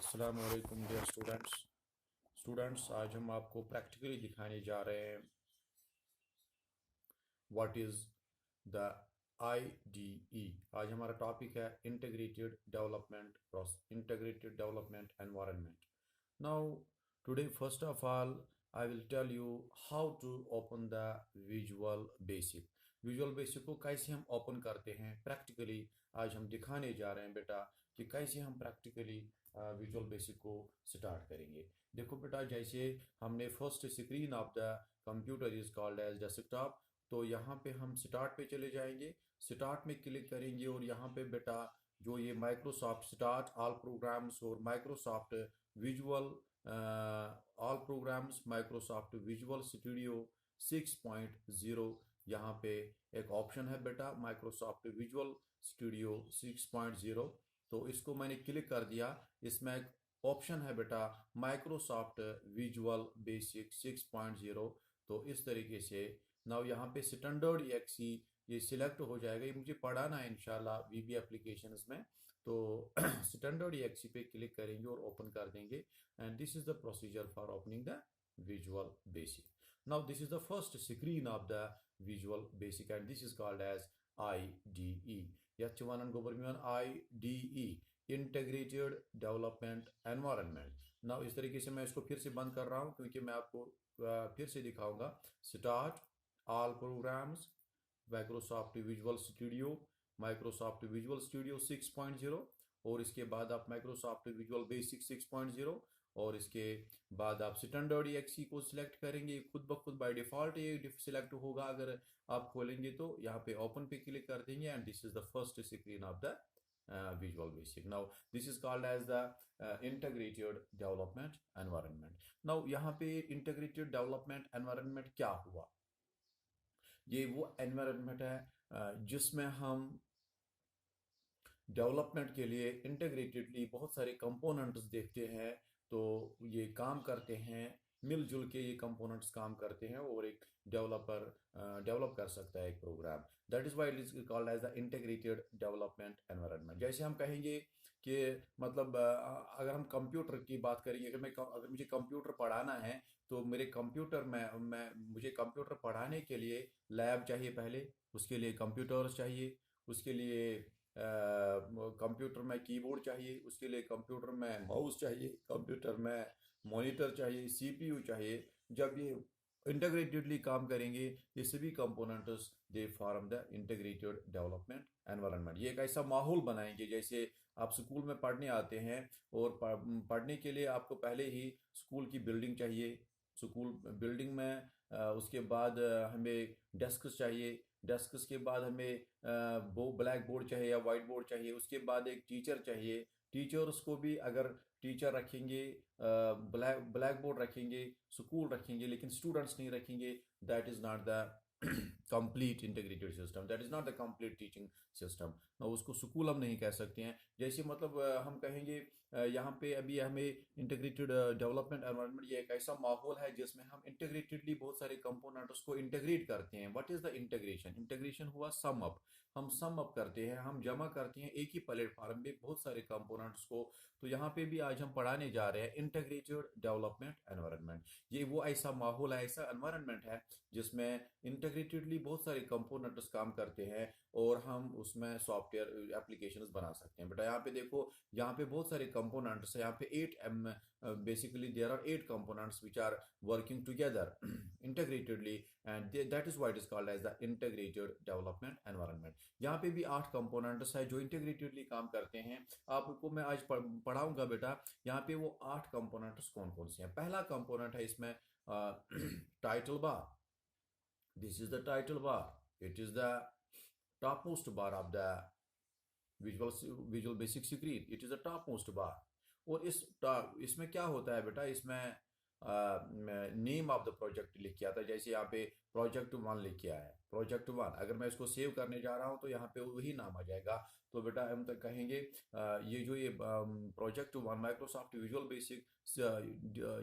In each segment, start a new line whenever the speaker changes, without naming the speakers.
अस्सलाम वालेकुम dear students आज हम आपको प्रैक्टिकली दिखाने जा रहे हैं व्हाट इज द IDE। आज हमारा टॉपिक है integrated development environment. Now today first of all I will tell you how to open the visual basic को कैसे हम ओपन करते हैं प्रैक्टिकली। आज हम दिखाने जा रहे हैं बेटा कि कैसे हम प्रैक्टिकली विजुअल बेसिक को स्टार्ट करेंगे। देखो बेटा, जैसे हमने first screen of the computer is called as desktop, तो यहाँ पे हम स्टार्ट पे चले जाएंगे, स्टार्ट में क्लिक करेंगे और यहाँ पे बेटा जो ये माइक्रोसॉफ्ट स्टार्ट ऑल प्रोग्राम्स और Microsoft visual all programmes Microsoft visual studio 6.0, यहाँ पे एक ऑप्शन है बेटा माइक्रोसॉफ्ट विजुअल स्टूडियो 6.0। तो इसको मैंने क्लिक कर दिया। इसमें एक ऑप्शन है बेटा माइक्रोसॉफ्ट विजुअल बेसिक 6.0। तो इस तरीके से नाउ यहाँ पे स्टैंडर्ड एक्सी ये सिलेक्ट हो जाएगा। ये मुझे पढ़ाना है इंशाल्लाह वीबी एप्लीकेशंस में। तो स्टैंडर्ड एक्सी पे क्लिक करेंगे और ओपन कर देंगे and this is the procedure for opening the visual basic. Now this is the first screen of the visual basic and this is called as IDE। यह one government IDE integrated development environment. Now इस तरीके से मैं इसको फिर से बंद कर रहा हूं क्योंकि मैं आपको फिर से दिखाऊंगा। Start all programmes Microsoft visual studio 6.0 और इसके बाद आप माइक्रोसॉफ्ट विजुअल बेसिक 6.0 और इसके बाद आप स्टैंडर्ड एक्सी को सिलेक्ट करेंगे। खुद ब खुद बाय डिफॉल्ट ये सिलेक्ट होगा। अगर आप खोलेंगे तो यहाँ पे ओपन पे क्लिक कर देंगे and this is the first screen of the Visual Basic. Now this is called as the integrated development environment. Now यहाँ पे integrated development environment क्या हुआ? ये वो environment है जिसमें हम डेवलपमेंट के लिए इंटीग्रेटेडली बहुत सारे कंपोनेंट्स देखते हैं। तो ये काम करते हैं मिलजुल के, ये कंपोनेंट्स काम करते हैं और एक डेवलपर डेवलप कर सकता है एक program. That is why it is called as the integrated development environment. जैसे हम कहेंगे कि मतलब अगर हम कंप्यूटर की बात करेंगे, अगर मुझे कंप्यूटर पढ़ाना है तो मेरे कंप्यूटर में मैं मुझे कंप्यूटर पढ़ाने के लिए लैब चाहिए, पहले उसके लिए कंप्यूटर्स चाहिए, उसके लिए कंप्यूटर में कीबोर्ड चाहिए, उसके लिए कंप्यूटर में माउस चाहिए, कंप्यूटर में मॉनिटर चाहिए, CPU चाहिए। जब ये इंटीग्रेटेडली काम करेंगे ये सभी components they form the integrated development environment. ये एक ऐसा माहौल बनाएंगे जैसे आप स्कूल में पढ़ने आते हैं और पढ़ने के लिए आपको पहले ही स्कूल की बिल्डिंग चाहिए। स्कूल बिल्डिंग में उसके बाद हमें डेस्क चाहिए, डेस्क के बाद हमें वो ब्लैक बोर्ड चाहिए या वाइट बोर्ड चाहिए, उसके बाद एक टीचर चाहिए। टीचर्स को भी अगर टीचर रखेंगे, ब्लैक बोर्ड रखेंगे, स्कूल रखेंगे लेकिन स्टूडेंट्स नहीं रखेंगे, that is not the complete integrated system, that is not the complete teaching system. ना उसको स्कूल हम नहीं कह सकते हैं। जैसे मतलब हम कहेंगे यहाँ पे अभी हमें इंटीग्रेटेड डेवलपमेंट एनवायरनमेंट, ये एक ऐसा माहौल है जिसमें हम इंटीग्रेटेडली बहुत सारे कंपोनेंट्स को इंटीग्रेट करते हैं। What is the integration? Integration हुआ सम अप। हम सम अप करते हैं, हम जमा करते हैं एक ही प्लेटफॉर्म में बहुत सारे कंपोनेंट्स को। तो यहाँ पे भी आज हम पढ़ाने जा रहे हैं इंटीग्रेटेड डेवलपमेंट एनवायरनमेंट। ये वो ऐसा माहौल है, ऐसा एनवायरनमेंट है जिसमें इंटीग्रेटेडली बहुत सारे कंपोनेंट्स काम करते हैं और हम उसमें सॉफ्टवेयर एप्लीकेशंस बना सकते हैं। बेटा यहाँ पे देखो, यहाँ पे बहुत सारे कंपोनेंट्स है। यहाँ पे 8 basically there are 8 components which are working together integratedly and that is why it is called as the integrated development environment। यहाँ पे भी 8 कंपोनेंट्स है जो इंटीग्रेटेडली काम करते हैं। आपको मैं आज पढ़ाऊंगा बेटा यहाँ पे वो 8 कंपोनेंट्स कौन कौन से हैं। पहला कंपोनेंट है इसमें title bar. This is the title bar. It is the topmost bar of the Visual Basic screen. It is the topmost bar. और इसमें क्या होता है बेटा, इसमें नेम ऑफ द प्रोजेक्ट लिख के आता है। जैसे यहाँ पे प्रोजेक्ट वन लिख के आया, प्रोजेक्ट वन। अगर मैं इसको सेव करने जा रहा हूँ तो यहाँ पे वही नाम आ जाएगा। तो बेटा हम तक कहेंगे ये जो ये project one Microsoft visual basic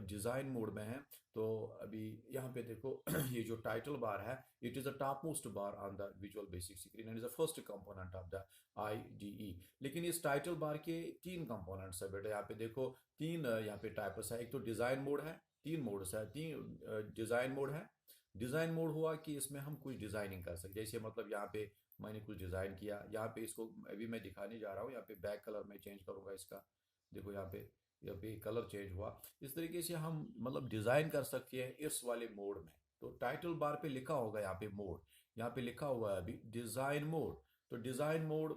design mode में है। तो अभी यहाँ पे देखो ये जो टाइटल बार है, it is the top most bar on the visual basic screen and is the first component of the IDE। लेकिन इस टाइटल बार के तीन कंपोनेंट्स है बेटा, यहाँ पे देखो तीन यहाँ पे टाइप्स है। एक तो डिज़ाइन मोड है, तीन मोड्स है, तीन डिज़ाइन मोड है। डिज़ाइन मोड हुआ कि इसमें हम कुछ डिज़ाइनिंग कर सकते, जैसे मतलब यहाँ पे मैंने कुछ डिज़ाइन किया, यहाँ पे इसको अभी मैं दिखाने जा रहा हूँ। यहाँ पे बैक कलर में चेंज करूँगा इसका, देखो यहाँ पे कलर चेंज हुआ। इस तरीके से हम मतलब डिज़ाइन कर सकते हैं इस वाले मोड में। तो टाइटल बार पे लिखा होगा यहाँ पे मोड, यहाँ पे लिखा हुआ है अभी डिज़ाइन मोड। तो डिज़ाइन मोड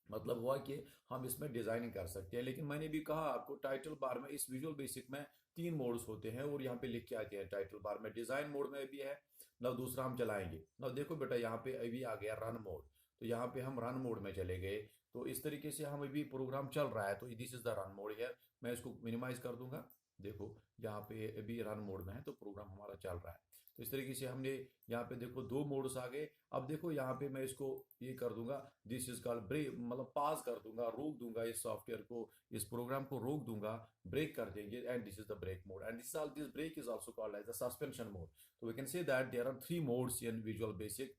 मतलब हुआ कि हम इसमें डिज़ाइनिंग कर सकते हैं। लेकिन मैंने भी कहा आपको टाइटल बार में इस विजुअल बेसिक में तीन मोड्स होते हैं और यहाँ पे लिख के आते हैं टाइटल बार में। डिज़ाइन मोड में भी है ना, दूसरा हम चलाएंगे ना। देखो बेटा यहाँ पे अभी आ गया रन मोड, तो यहाँ पे हम रन मोड में चले गए। तो इस तरीके से हम अभी प्रोग्राम चल रहा है, तो this is the run mode है। मैं इसको मिनिमाइज कर दूंगा, देखो यहाँ पे अभी रन मोड में है तो प्रोग्राम हमारा चल रहा है। तो इस तरीके से हमने यहाँ पे देखो दो मोड्स आ गए। अब देखो यहाँ पे मैं इसको ये कर दूंगा, दिस इज कॉल्ड ब्रेक, मतलब पास कर दूंगा, रोक दूंगा इस सॉफ्टवेयर को, इस प्रोग्राम को रोक दूंगा, ब्रेक कर देंगे। And this is the break mode and this break is also called as the suspension mode. तो we can say that there are three modes in visual basic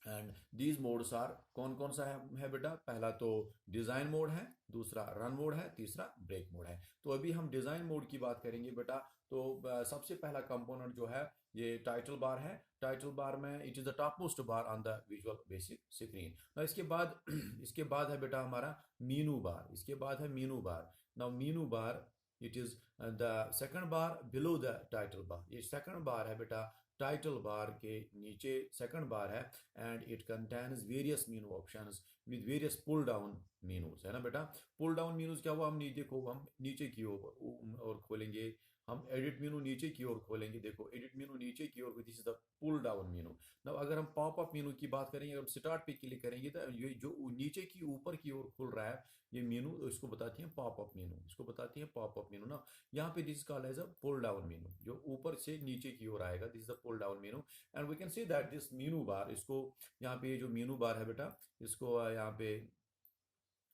and these modes are, कौन कौन सा है बेटा? पहला तो design mode है, दूसरा रन मोड है, तीसरा ब्रेक मोड है। तो अभी हम डिजाइन मोड की बात करेंगे बेटा। तो सबसे पहला कंपोनेंट जो है ये टाइटल बार है। टाइटल बार में it is the top most bar on the visual basic screen. ना इसके बाद इसके बाद है बेटा हमारा मीनू बार, इसके बाद है menu bar. Now menu bar it is the second bar below the title bar. ये सेकंड बार है बेटा, टाइटल बार के नीचे सेकंड बार है। And it contains various menu options with various pull down menus, है ना बेटा। पुल down menus क्या हुआ? हम देखो हम नीचे की ओर खोलेंगे, हम एडिट मेनू नीचे की ओर खोलेंगे। देखो एडिट मेनू नीचे की ओर, this is the pull down menu. ना अगर हम पॉप अप मेनू की बात करेंगे, अगर स्टार्ट पे क्लिक करेंगे तो ये जो नीचे की ऊपर की ओर खुल रहा है ये मेनू, इसको बताती है पॉप अप मेनू, इसको बताती है पॉप अप मेनू ना। यहाँ पे this called as a pull down menu, जो ऊपर से नीचे की ओर आएगा, this is the pull down menu. And we can say that this menu bar, इसको यहाँ पे जो मेनू बार है बेटा, इसको यहाँ पे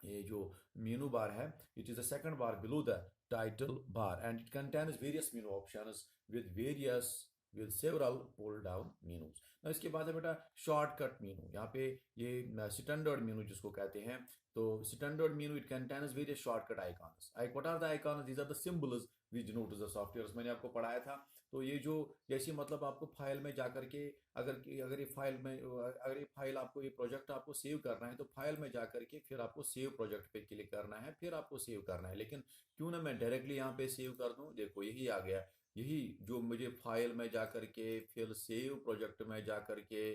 ये जो मेनू बार है, it is the second bar below the title bar and it contains various menu options with several pull down menus. इसके बाद है बेटा शॉर्टकट मेनू। यहाँ पे ये स्टैंडर्ड मेनू जिसको कहते हैं। तो standard menu it contains various shortcut icons. What are the icons? These are the symbols which denote the software. मैंने आपको पढ़ाया था। तो ये जो जैसे मतलब आपको फाइल में जाकर के अगर ये फाइल आपको, ये प्रोजेक्ट आपको सेव करना है तो फाइल में जाकर के फिर आपको सेव प्रोजेक्ट पे क्लिक करना है, फिर आपको सेव करना है। लेकिन क्यों ना मैं डायरेक्टली यहाँ पे सेव कर दूं, देखो यही आ गया, यही जो मुझे फाइल में जाकर के फिर सेव प्रोजेक्ट में जाकर के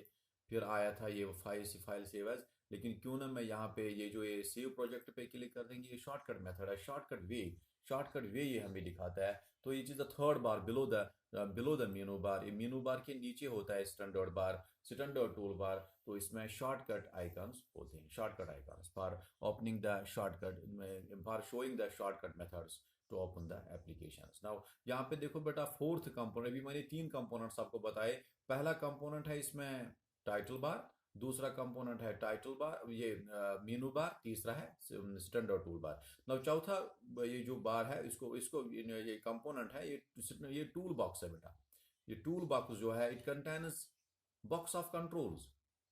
फिर आया था ये फाइल सेव एज। लेकिन क्यों ना मैं यहाँ पे ये जो ये सेव प्रोजेक्ट पे क्लिक कर देंगे, ये शॉर्टकट मेथड है, शॉर्टकट वे ये हमें दिखाता है। तो ये चीज़ third bar below the menu bar. ये मेनू बार के नीचे होता है standard bar, standard tool bar. तो इसमें शॉर्टकट आइकन्स होते हैं, shortcut icons for opening the shortcut, for showing the shortcut methods to open the applications. Now यहाँ पे देखो बेटा फोर्थ कंपोनेंट, अभी मैंने तीन कंपोनेंट्स आपको बताए। पहला कंपोनेंट है इसमें टाइटल बार, दूसरा कंपोनेंट है टाइटल बार ये मेनू बार, तीसरा है स्टैंडर्ड टूल बार। नाउ चौथा ये जो बार है, इसको इसको ये कंपोनेंट है, ये टूल बॉक्स है बेटा। ये टूल बॉक्स जो है it contains box of controls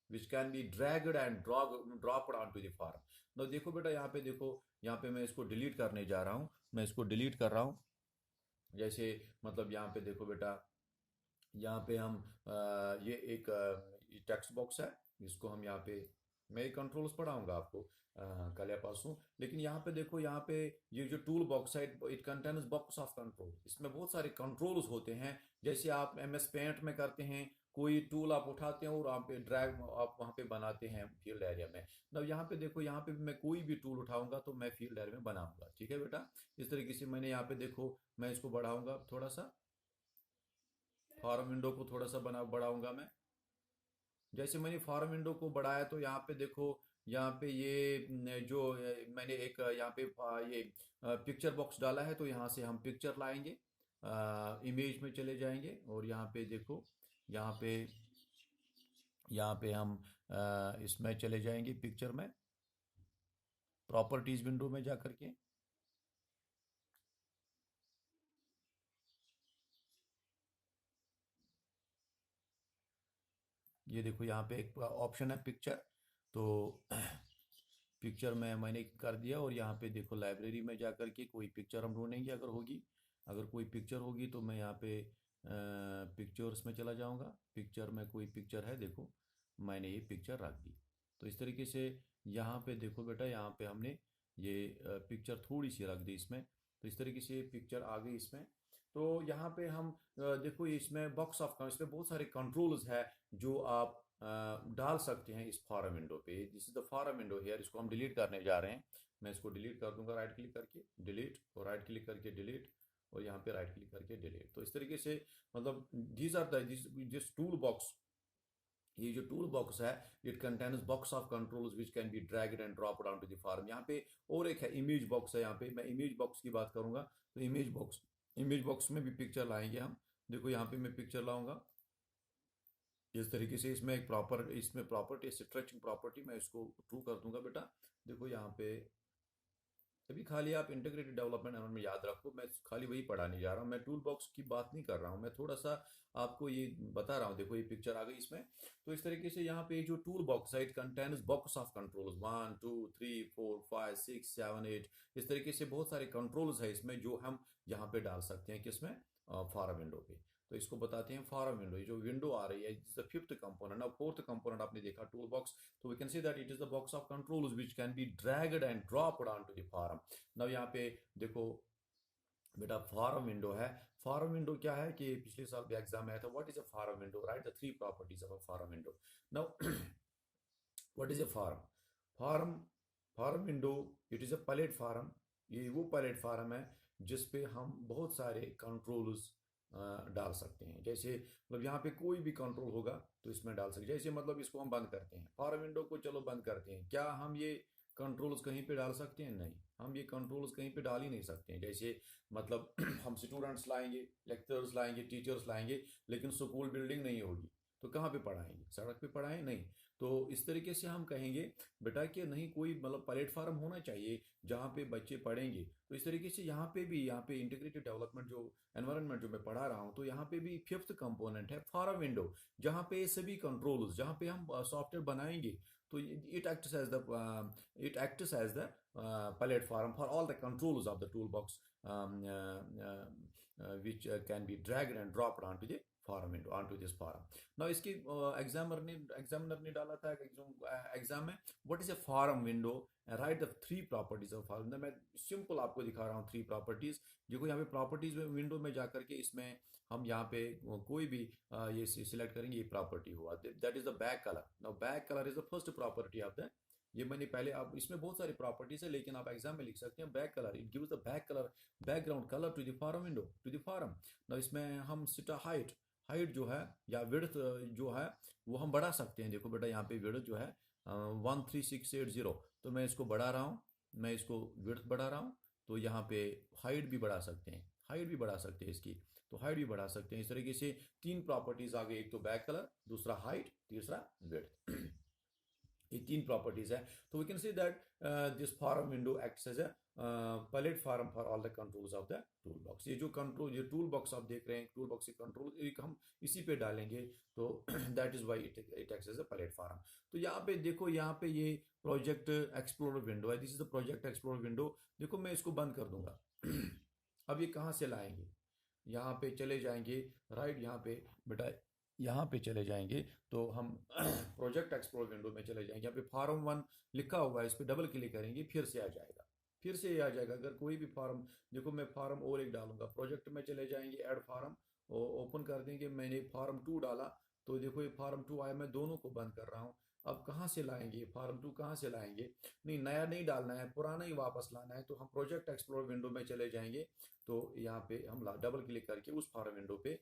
which can be dragged and dropped on to the form. Now देखो बेटा यहाँ पे देखो, यहाँ पे मैं इसको डिलीट करने जा रहा हूँ, मैं इसको डिलीट कर रहा हूँ। जैसे मतलब यहाँ पे देखो बेटा, यहाँ पे हम ये एक टेक्स्ट बॉक्स है, इसको हम यहाँ पे, मैं कंट्रोल्स पढ़ाऊंगा आपको कल या परसों। लेकिन यहाँ पे देखो, यहाँ पे ये जो टूल बॉक्स है it contains box of control. इसमें बहुत सारे कंट्रोल्स होते हैं। जैसे आप MS पेंट में करते हैं, कोई टूल आप उठाते हैं और आप ड्रैग आप वहाँ पे बनाते हैं फील्ड एरिया में। ना यहाँ पे देखो, यहाँ पे मैं कोई भी टूल उठाऊंगा तो मैं फील्ड एरिया में बनाऊंगा, ठीक है बेटा। इस तरीके से मैंने यहाँ पे देखो, मैं इसको बढ़ाऊंगा थोड़ा सा, फॉर्म विंडो को थोड़ा सा बढ़ाऊंगा मैं। जैसे मैंने फॉर्म विंडो को बढ़ाया तो यहाँ पे देखो, यहाँ पे ये जो मैंने एक यहाँ पे ये पिक्चर बॉक्स डाला है, तो यहाँ से हम पिक्चर लाएंगे। इमेज में चले जाएंगे और यहाँ पे देखो, यहाँ पे हम इसमें चले जाएंगे, पिक्चर में, प्रॉपर्टीज विंडो में जा करके। ये देखो यहाँ पे एक ऑप्शन है पिक्चर, तो पिक्चर में मैंने कर दिया और यहाँ पे देखो लाइब्रेरी में जा करके कोई पिक्चर हम ढूंढेंगे, अगर होगी, अगर कोई पिक्चर होगी तो मैं यहाँ पे पिक्चर्स में चला जाऊँगा। पिक्चर में कोई पिक्चर है, देखो मैंने ये पिक्चर रख दी। तो इस तरीके से यहाँ पे देखो बेटा, यहाँ पे हमने ये पिक्चर थोड़ी सी रख दी इसमें, तो इस तरीके से पिक्चर आ गई इसमें। तो यहाँ पे हम देखो इसमें बॉक्स ऑफ, इसमें बहुत सारे कंट्रोल्स है जो आप डाल सकते हैं इस फॉरम विंडो पे। This is the form window here, इसको हम डिलीट करने जा रहे हैं। मैं इसको डिलीट कर दूंगा, राइट क्लिक करके डिलीट, और राइट क्लिक करके डिलीट, और यहाँ पे राइट क्लिक करके डिलीट। तो इस तरीके से मतलब these are this tool box, ये जो टूल बॉक्स है, it contains box of controls which can be dragged and drop down to the form. यहाँ पे और एक है इमेज बॉक्स है, यहाँ पे मैं इमेज बॉक्स की बात करूंगा। तो इमेज बॉक्स में भी पिक्चर लाएंगे हम। देखो यहाँ पे मैं पिक्चर लाऊंगा इस तरीके से, इसमें एक इसमें प्रॉपर्टी स्ट्रेचिंग प्रॉपर्टी, मैं इसको ट्रू कर दूंगा बेटा। देखो यहाँ पे अभी खाली आप इंटीग्रेटेड डेवलपमेंट में याद रखो, मैं खाली वही पढ़ाने जा रहा हूँ, मैं टूल बॉक्स की बात नहीं कर रहा हूँ, मैं थोड़ा सा आपको ये बता रहा हूँ। देखो ये पिक्चर आ गई इसमें। तो इस तरीके से यहाँ पे जो टूल बॉक्स है, it contains box of controls 1 2 3 4 5 6 7 8, इस तरीके से बहुत सारे कंट्रोल्स है इसमें जो हम यहाँ पे डाल सकते हैं, किसमें, फॉरम विंडो पे। तो इसको बताते हैं फॉरम विंडो। ये जो विंडो आ रही है, इट्स द फिफ्थ कंपोनेंट। अब फोर्थ कंपोनेंट आपने देखा टूल बॉक्स, तो we can see that it is the box of controls which can be dragged and dropped on to the form. Now यहाँ पे देखो बेटा फॉरम विंडो है। Form window क्या है कि पिछले साल भी एग्जाम में आया था, what is a form window, write the three properties of a form window. Now what is a form, form form window, it is a palette form. ये वो पैलेट फॉरम है जिसपे हम बहुत सारे कंट्रोल्स डाल सकते हैं। जैसे मतलब यहाँ पे कोई भी कंट्रोल होगा तो इसमें डाल सकते हैं। जैसे मतलब इसको हम बंद करते हैं, फॉरम विंडो को चलो बंद करते हैं, क्या हम ये कंट्रोल्स कहीं पे डाल सकते हैं? नहीं, हम ये कंट्रोल्स कहीं पे डाल ही नहीं सकते हैं। जैसे मतलब हम स्टूडेंट्स लाएंगे, लेक्चरर्स लाएंगे, टीचर्स लाएंगे, लेकिन स्कूल बिल्डिंग नहीं होगी, तो कहाँ पे पढ़ाएंगे? सड़क पे पढ़ाएं? नहीं। तो इस तरीके से हम कहेंगे बेटा कि नहीं, कोई मतलब प्लेटफॉर्म होना चाहिए जहाँ पे बच्चे पढ़ेंगे। तो इस तरीके से यहाँ पे भी, यहाँ पे इंटीग्रेटेड डेवलपमेंट जो एनवायरनमेंट जो मैं पढ़ा रहा हूँ, तो यहाँ पे भी फिफ्थ कंपोनेंट है फॉरम विंडो, जहाँ पे सभी कंट्रोल्स, जहाँ पे हम सॉफ्टवेयर बनाएंगे, तो it acts as the platform for all the controls of the tool box which can be dragged and dropped onto the forum window, onto this forum. Now इसकी examiner ने डाला था एग्जाम में, what is a forum window and write the three properties of forum। मैं simple आपको दिखा रहा हूँ थ्री प्रॉपर्टीज। देखो यहाँ पे प्रॉपर्टीज में विंडो में जाकर के इसमें हम यहाँ पे कोई भी ये सिलेक्ट करेंगे, ये प्रॉपर्टी हुआ, that is the back colour. Now back colour is the first property of the, ये मैंने पहले, आप इसमें बहुत सारी प्रॉपर्टीज है लेकिन आप एग्जाम में लिख सकते हैं back colour, it gives the back colour, background colour to the form window, to the form. ना इसमें हम सिटा हाइट, हाइट जो है या विड्थ जो है वो हम बढ़ा सकते हैं। देखो बेटा यहाँ पे विड्थ जो है 13680, तो मैं इसको बढ़ा रहा हूँ, मैं इसको विड्थ बढ़ा रहा हूँ। तो यहाँ पे हाइट भी बढ़ा सकते हैं, हाइट भी बढ़ा सकते हैं इसकी, तो हाइट भी बढ़ा सकते हैं। इस तरीके से तीन प्रॉपर्टीज आ गई, एक तो बैक कलर, दूसरा हाइट, तीसरा विड्थ। ये तीन प्रॉपर्टीज है। तो we can see that this form window acts as a palette form for all the controls of the tool box. ये जो कंट्रोल, ये टूल बॉक्स आप देख रहे हैं, टूल बॉक्स के कंट्रोल एक हम इसी पे डालेंगे, तो that is why it acts as a palette form. तो यहाँ पे देखो, यहाँ पे ये प्रोजेक्ट एक्सप्लोरर विंडो है, this is the project explorer window. देखो मैं इसको बंद कर दूंगा। अब ये कहाँ से लाएंगे? यहाँ पे चले जाएंगे, राइट, यहाँ पे बेटा, यहाँ पे चले जाएंगे तो हम प्रोजेक्ट एक्सप्लोर विंडो में चले जाएंगे। यहाँ पे फॉर्म 1 लिखा हुआ है, इस पर डबल क्लिक करेंगे, फिर से आ जाएगा, फिर से आ जाएगा। अगर कोई भी फॉर्म, देखो मैं फॉर्म और एक डालूंगा, प्रोजेक्ट में चले जाएंगे, ऐड फॉर्म ओपन कर देंगे, मैंने फॉर्म 2 डाला, तो देखो ये फॉर्म 2 आया, मैं दोनों को बंद कर रहा हूँ। अब कहाँ से लाएंगे फॉर्म 2, कहाँ से लाएंगे? नहीं, नया नहीं डालना है, पुराना ही वापस लाना है। तो हम प्रोजेक्ट एक्सप्लोर विंडो में चले जाएंगे, तो यहाँ पे हम डबल क्लिक करके उस फॉर्म विंडो पे,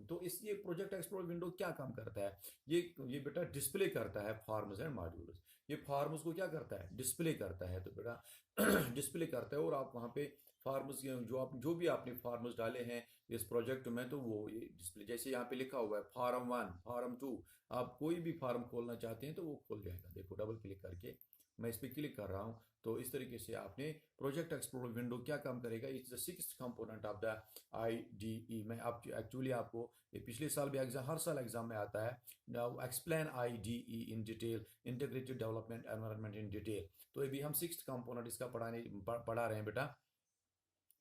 तो इसलिए प्रोजेक्ट एक्सप्लोर विंडो क्या काम करता है? ये बेटा डिस्प्ले करता है फॉर्म्स एंड मॉड्यूल्स। ये फार्म्स को क्या करता है, डिस्प्ले करता है। तो बेटा डिस्प्ले करता है, और आप वहाँ पे फार्म्स जो भी आपने फार्म्स डाले हैं इस प्रोजेक्ट में, तो वो ये डिस्प्ले, जैसे यहाँ पे लिखा हुआ है फार्म 1, फार्म 2, आप कोई भी फार्म खोलना चाहते हैं तो वो खोल जाएगा। देखो डबल क्लिक करके मैं इस पर क्लिक कर रहा हूँ, तो इस तरीके से आपने प्रोजेक्ट एक्सप्लोरर विंडो क्या काम करेगा, it's the sixth component of the IDE। मैं आप एक्चुअली आपको ये पिछले साल भी एग्जाम, हर साल एग्जाम में आता है, now explain IDE in detail, integrated development environment in detail. तो अभी हम सिक्स्थ कंपोनेंट इसका पढ़ा रहे हैं बेटा।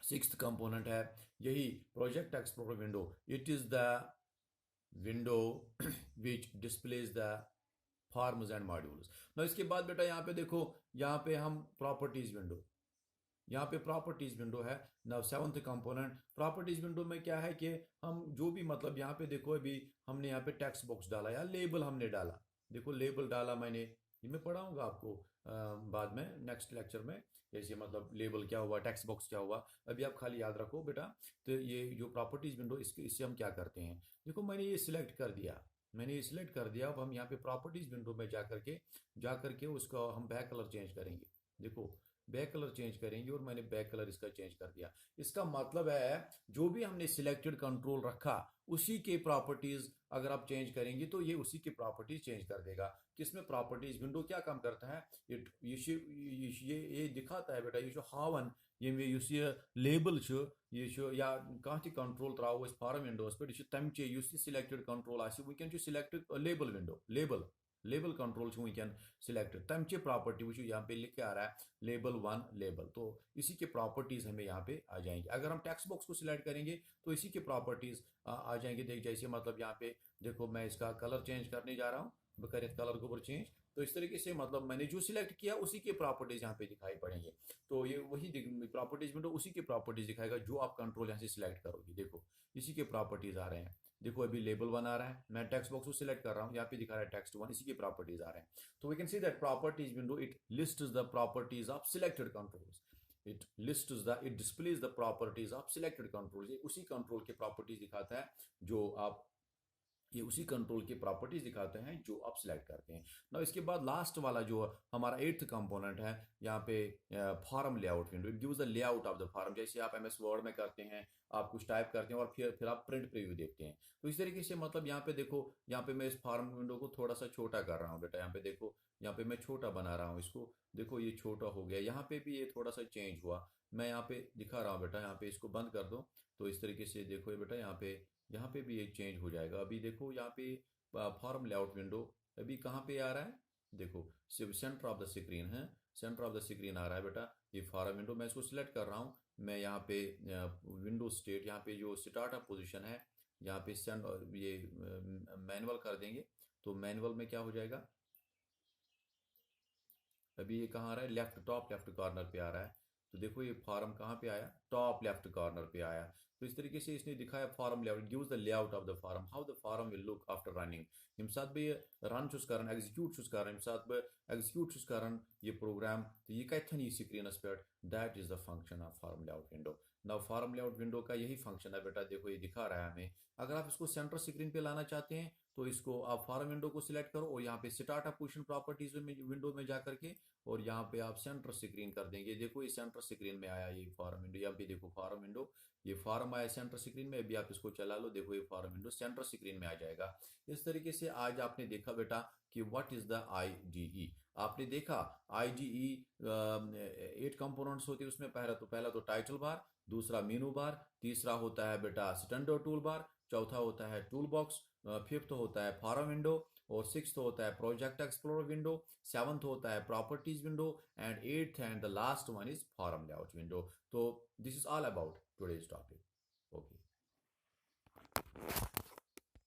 सिक्स्थ कंपोनेंट है यही project explorer window. It is the window which displays the forms and modules. ना इसके बाद बेटा यहाँ पे देखो, यहाँ पे हम प्रॉपर्टीज विंडो, यहाँ पे प्रॉपर्टीज विंडो है ना, सेवंथ कंपोनेंट। प्रॉपर्टीज विंडो में क्या है कि हम जो भी मतलब यहाँ पे देखो, अभी हमने यहाँ पे टेक्स्ट बॉक्स डाला या लेबल हमने डाला, देखो लेबल डाला मैंने, ये मैं पढ़ाऊंगा आपको बाद में नेक्स्ट लेक्चर में, जैसे मतलब लेबल क्या हुआ, टेक्स्ट बॉक्स क्या हुआ, अभी आप खाली याद रखो बेटा। तो ये जो प्रॉपर्टीज विंडो, इससे हम क्या करते हैं, देखो मैंने ये सिलेक्ट कर दिया, मैंने ये सिलेक्ट कर दिया। अब हम यहाँ पे प्रॉपर्टीज विंडो में जा करके उसका हम बैक कलर चेंज करेंगे। देखो बैक कलर चेंज करेंगे, और मैंने बैक कलर इसका चेंज कर दिया। इसका मतलब है जो भी हमने सिलेक्टेड कंट्रोल रखा उसी के प्रॉपर्टीज अगर आप चेंज करेंगे तो ये उसी की प्रॉपर्टीज चेंज कर देगा। किसमें प्रॉपर्टीज विंडो क्या काम करता है, ये दिखाता है बेटा, ये जो हावन ये लेबल ये या कहीं कंट्रोल त्राव फार्म विंडोस पे तमचे सिलेक्टेड कंट्रोल वह select label window, label control वह सिलेक्टेड तमचे प्रॉपर्टी वो यहाँ पे लिख के आ रहा है लेबल 1 लेबल, तो इसी के प्रॉपर्टीज हमें यहाँ पे आ जाएंगे। अगर हम टेक्स्ट बॉक्स को सिलेक्ट करेंगे तो इसी के प्रॉपर्टीज आ जाएंगे। देख जैसे मतलब यहाँ पे देखो मैं इसका कलर चेंज करने जा रहा हूँ, करें कलर के ऊपर चेंज, तो इस तरीके से मतलब मैंने जो सिलेक्ट किया उसी के प्रॉपर्टीज यहाँ पे दिखाई पड़ेंगे। तो ये वही प्रॉपर्टीज विंडो उसी के प्रॉपर्टीज दिखाएगा जो आप कंट्रोल यहाँ से सिलेक्ट करोगे। देखो इसी के प्रॉपर्टीज आ रहे हैं, देखो अभी लेबल 1 आ रहा है, मैं टेक्स्ट बॉक्स को सिलेक्ट कर रहा हूँ, यहाँ पे दिखा रहा है टेक्स्ट 1, इसी के प्रॉपर्टीज आ रहे हैं। तो we can see that properties window it lists the properties of selected controls, it displays the properties of selected controls। ये उसी कंट्रोल के प्रॉपर्टीज दिखाता है जो आप, ये उसी कंट्रोल के प्रॉपर्टीज दिखाते हैं जो आप सिलेक्ट करते हैं ना। इसके बाद लास्ट वाला जो हमारा 8th कंपोनेंट है यहाँ पे form layout window. It gives the layout of the form. जैसे आप MS वर्ड में करते हैं, आप कुछ टाइप करते हैं और फिर आप प्रिंट प्रीव्यू देखते हैं, तो इस तरीके से मतलब यहाँ पे देखो, यहाँ पे मैं इस फॉर्म विंडो को थोड़ा सा छोटा कर रहा हूँ बेटा, यहाँ पे देखो, यहाँ पे मैं छोटा बना रहा हूँ इसको, देखो ये छोटा हो गया, यहाँ पे भी ये थोड़ा सा चेंज हुआ, मैं यहाँ पे दिखा रहा हूँ बेटा, यहाँ पे इसको बंद कर दो, तो इस तरीके से देखो ये बेटा, यहाँ पे भी ये चेंज हो जाएगा। अभी देखो यहाँ पे फॉर्म लेआउट विंडो अभी कहाँ पे आ रहा है, देखो सेंटर ऑफ द स्क्रीन है, सेंटर ऑफ द स्क्रीन आ रहा है बेटा ये फॉर्म विंडो। मैं इसको सिलेक्ट कर रहा हूँ, मैं यहाँ पे विंडो स्टेट, यहाँ पे जो स्टार्टअप पोजीशन है यहाँ पे सेंड ये मैनुअल कर देंगे, तो मैनुअल में क्या हो जाएगा, अभी ये कहाँ आ रहा है, लेफ्ट टॉप लेफ्ट कॉर्नर पे आ रहा है। तो देखो ये फॉर्म कहाँ पे आया, टॉप लेफ्ट कॉर्नर पे आया। तो इस तरीके से इसने दिखाया form layout, gives the layout of the form, how the form will look after running. यम साथ बे रन छुस करन, एग्जीक्यूट छुस करन, यम साथ बे एग्जीक्यूट छुस करन ये प्रोग्राम, तो ये कथन ये स्क्रीनस पे, that is the function of form layout window. Now form layout window का यही फंक्शन है बेटा, देखो ये दिखा रहा है हमें। अगर आप इसको सेंटर स्क्रीन पे लाना चाहते हैं तो इसको आप फॉर्म विंडो को सिलेक्ट करो और यहाँ पे start up position properties window में जा करके, और यहाँ पे आप सेंटर स्क्रीन कर देंगे। देखो ये सेंटर स्क्रीन में आया ये फॉर्म विंडो, यहाँ पे देखो फॉर्म विंडो, ये फॉर्म आया सेंटर स्क्रीन में। अभी आप इसको चला लो, देखो ये फॉर्म विंडो सेंटर स्क्रीन में आ जाएगा। इस तरीके से आज आपने देखा बेटा कि व्हाट इज द IDE। आपने देखा IDE 8 कंपोनेंट्स होते हैं उसमें, पहला तो टाइटल बार, दूसरा मेनू बार, तीसरा होता है बेटा स्टैंडर्ड टूल बार, चौथा होता है टूल बॉक्स, फिफ्थ होता है फॉर्म विंडो, और सिक्स्थ होता है प्रोजेक्ट एक्सप्लोरर विंडो, सेवंथ होता है properties window, and eighth and the last one is form layout window. तो this is all about today's topic. Okay.